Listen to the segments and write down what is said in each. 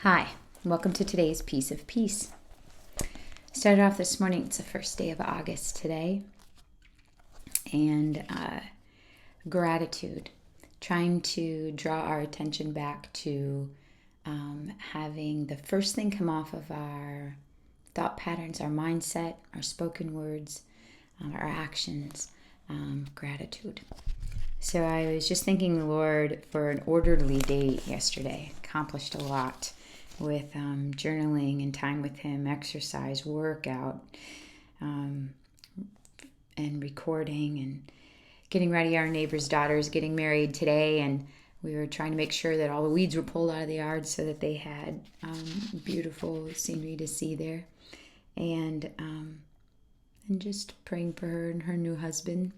Hi, welcome to today's Piece of Peace. Started off this morning, it's the first day of August today, and gratitude, trying to draw our attention back to having the first thing come off of our thought patterns, our mindset, our spoken words, our actions, gratitude. So I was just thanking the Lord for an orderly day yesterday. Accomplished a lot with journaling and time with Him, exercise, workout, and recording and getting ready. Our neighbor's daughter's getting married today, and we were trying to make sure that all the weeds were pulled out of the yard so that they had beautiful scenery to see there. And just praying for her and her new husband.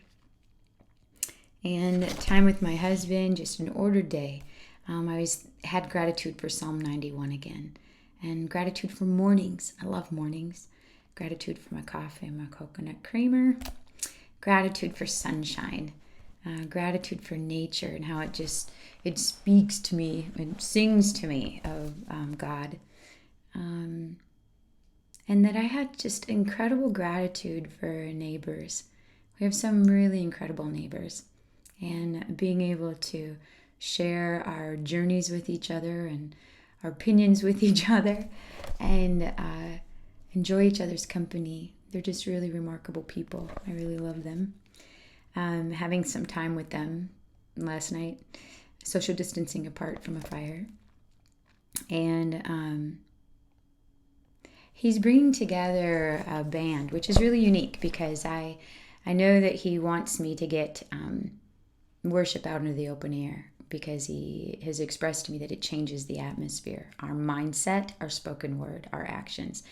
And time with my husband, just an ordered day. I had gratitude for Psalm 91 again. And gratitude for mornings. I love mornings. Gratitude for my coffee and my coconut creamer. Gratitude for sunshine. Gratitude for nature and how it speaks to me and sings to me of God. And that I had just incredible gratitude for neighbors. We have some really incredible neighbors. And being able to share our journeys with each other and our opinions with each other and enjoy each other's company. They're just really remarkable people. I really love them. Having some time with them last night, social distancing apart from a fire. And he's bringing together a band, which is really unique because I know that he wants me to get worship out into the open air because he has expressed to me that it changes the atmosphere, our mindset, our spoken word, our actions.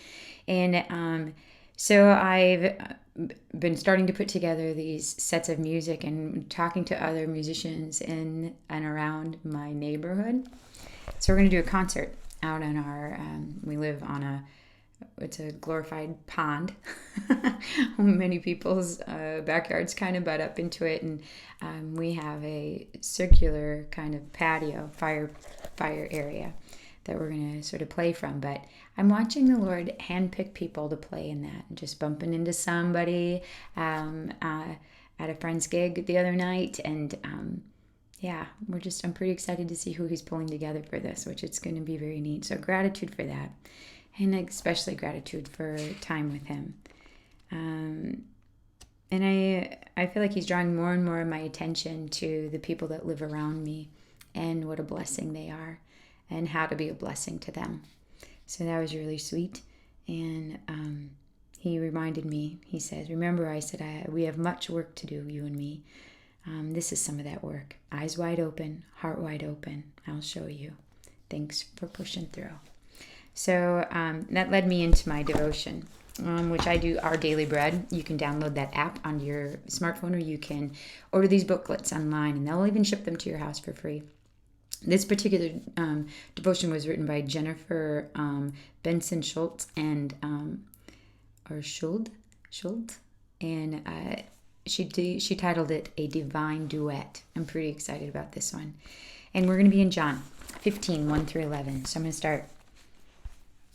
And so I've been starting to put together these sets of music and talking to other musicians in and around my neighborhood. So we're going to do a concert out on our, we live on it's a glorified pond. Many people's backyards kind of butt up into it, and we have a circular kind of patio, fire area that we're going to sort of play from. But I'm watching the Lord handpick people to play in that, and just bumping into somebody at a friend's gig the other night, and I'm pretty excited to see who He's pulling together for this, which it's going to be very neat. So gratitude for that. And especially gratitude for time with Him. And I feel like He's drawing more and more of my attention to the people that live around me and what a blessing they are and how to be a blessing to them. So that was really sweet. And He reminded me, He says, remember I said, we have much work to do, you and me. This is some of that work. Eyes wide open, heart wide open. I'll show you. Thanks for pushing through. So that led me into my devotion, which I do, Our Daily Bread. You can download that app on your smartphone, or you can order these booklets online, and they'll even ship them to your house for free. This particular devotion was written by Jennifer Benson Schultz and she titled it A Divine Duet. I'm pretty excited about this one. And we're going to be in John 15, 1 through 11. So I'm going to start.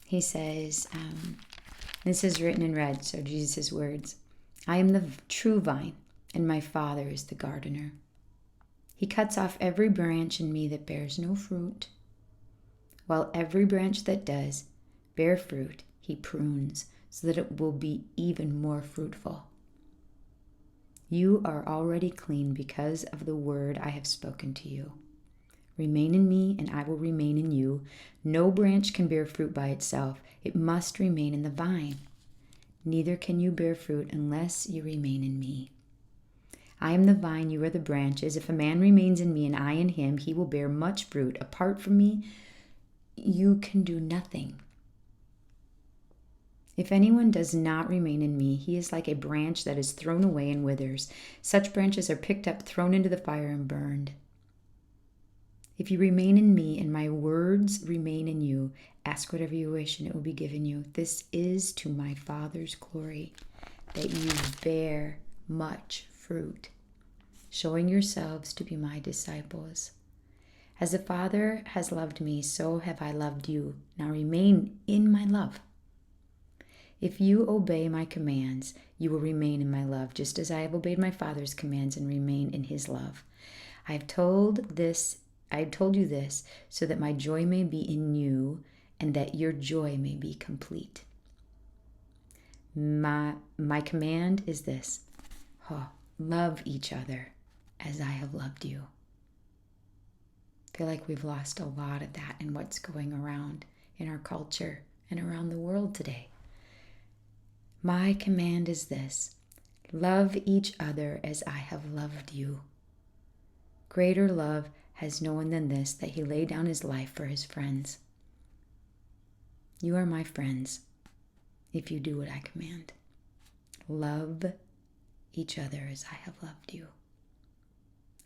He says, this is written in red, so Jesus' words, I am the true vine, and my Father is the gardener. He cuts off every branch in me that bears no fruit, while every branch that does bear fruit, He prunes, so that it will be even more fruitful. You are already clean because of the word I have spoken to you. Remain in me, and I will remain in you. No branch can bear fruit by itself. It must remain in the vine. Neither can you bear fruit unless you remain in me. I am the vine, you are the branches. If a man remains in me and I in him, he will bear much fruit. Apart from me, you can do nothing. If anyone does not remain in me, he is like a branch that is thrown away and withers. Such branches are picked up, thrown into the fire, and burned. If you remain in me and my words remain in you, ask whatever you wish and it will be given you. This is to my Father's glory, that you bear much fruit, showing yourselves to be my disciples. As the Father has loved me, so have I loved you. Now remain in my love. If you obey my commands, you will remain in my love, just as I have obeyed my Father's commands and remain in his love. I have told you this so that my joy may be in you and that your joy may be complete. My command is this: love each other as I have loved you. I feel like we've lost a lot of that in what's going around in our culture and around the world today. My command is this: love each other as I have loved you. Greater love has no one than this, that he laid down his life for his friends. You are my friends if you do what I command. Love each other as I have loved you.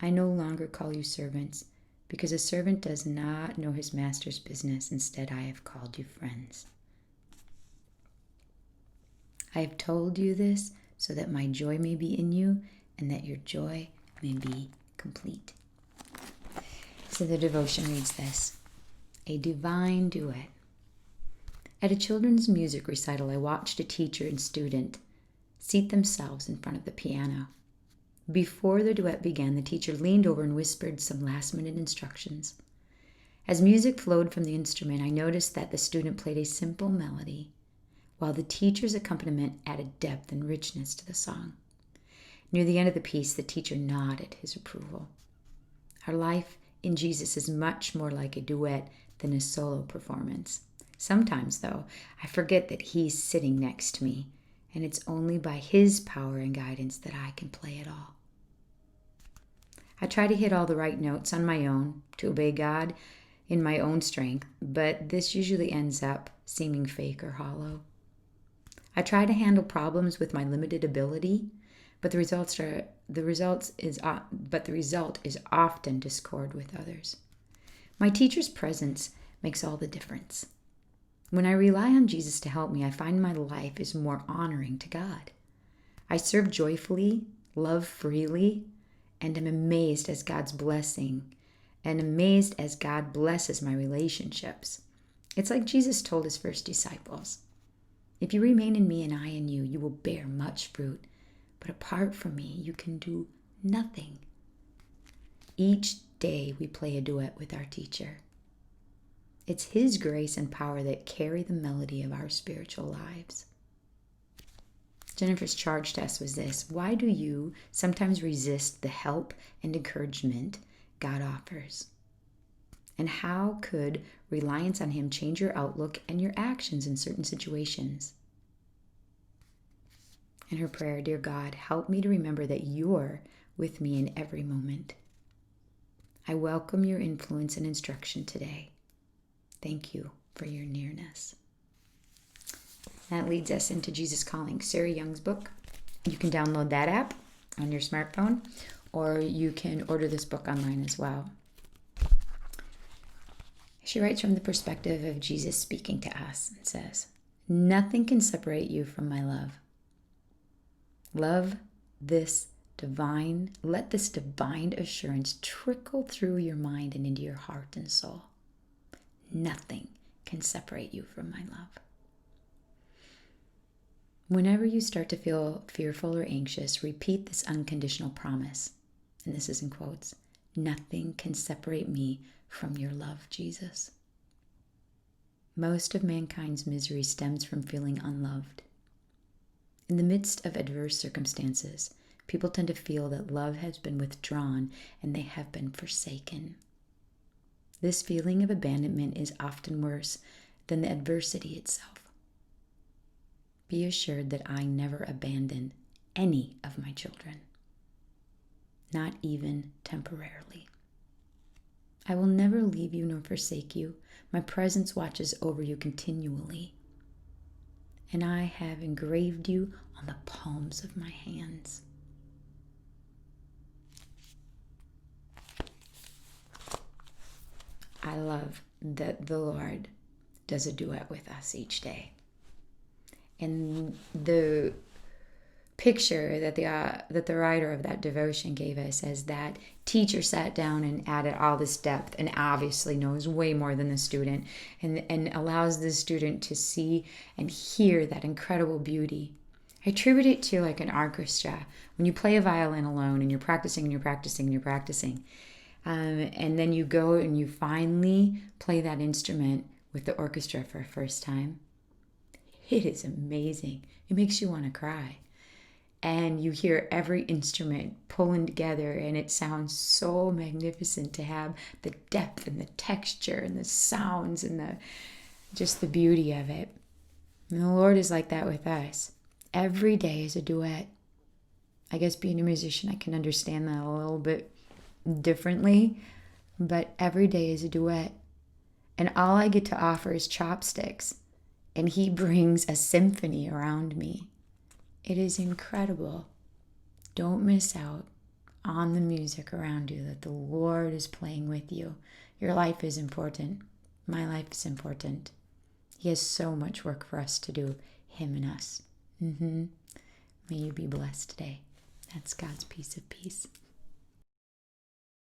I no longer call you servants, because a servant does not know his master's business. Instead, I have called you friends. I have told you this so that my joy may be in you and that your joy may be complete. So the devotion reads this: a divine duet. At a children's music recital, I watched a teacher and student seat themselves in front of the piano. Before the duet began, the teacher leaned over and whispered some last-minute instructions. As music flowed from the instrument, I noticed that the student played a simple melody, while the teacher's accompaniment added depth and richness to the song. Near the end of the piece, the teacher nodded his approval. Our life in Jesus is much more like a duet than a solo performance. Sometimes, though, I forget that he's sitting next to me, and it's only by his power and guidance that I can play it all. I try to hit all the right notes on my own, to obey God in my own strength, but this usually ends up seeming fake or hollow. I try to handle problems with my limited ability, but the result is often discord with others. My teacher's presence makes all the difference. When I rely on Jesus to help me, I find my life is more honoring to God. I serve joyfully, love freely, and am amazed as God blesses my relationships. It's like Jesus told his first disciples: if you remain in me and I in you, you will bear much fruit. But apart from me, you can do nothing. Each day we play a duet with our teacher. It's his grace and power that carry the melody of our spiritual lives. Jennifer's charge to us was this: why do you sometimes resist the help and encouragement God offers? And how could reliance on him change your outlook and your actions in certain situations? In her prayer, dear God, help me to remember that you're with me in every moment. I welcome your influence and instruction today. Thank you for your nearness. That leads us into Jesus Calling, Sarah Young's book. You can download that app on your smartphone, or you can order this book online as well. She writes from the perspective of Jesus speaking to us and says, nothing can separate you from my love. Let this divine assurance trickle through your mind and into your heart and soul. Nothing can separate you from my love. Whenever you start to feel fearful or anxious, repeat this unconditional promise. And this is in quotes: nothing can separate me from your love, Jesus. Most of mankind's misery stems from feeling unloved. In the midst of adverse circumstances, people tend to feel that love has been withdrawn and they have been forsaken. This feeling of abandonment is often worse than the adversity itself. Be assured that I never abandon any of my children, not even temporarily. I will never leave you nor forsake you. My presence watches over you continually, and I have engraved you on the palms of my hands. I love that the Lord does a duet with us each day. And the picture that the writer of that devotion gave us as that teacher sat down and added all this depth and obviously knows way more than the student, and allows the student to see and hear that incredible beauty. I attribute it to like an orchestra. When you play a violin alone and you're practicing and you're practicing and you're practicing, and then you go and you finally play that instrument with the orchestra for the first time, it is amazing. It makes you want to cry. And you hear every instrument pulling together, and it sounds so magnificent to have the depth and the texture and the sounds and just the beauty of it. And the Lord is like that with us. Every day is a duet. I guess being a musician, I can understand that a little bit differently, but every day is a duet. And all I get to offer is chopsticks, and He brings a symphony around me. It is incredible. Don't miss out on the music around you, that the Lord is playing with you. Your life is important. My life is important. He has so much work for us to do, Him and us. May you be blessed today. That's God's peace of peace.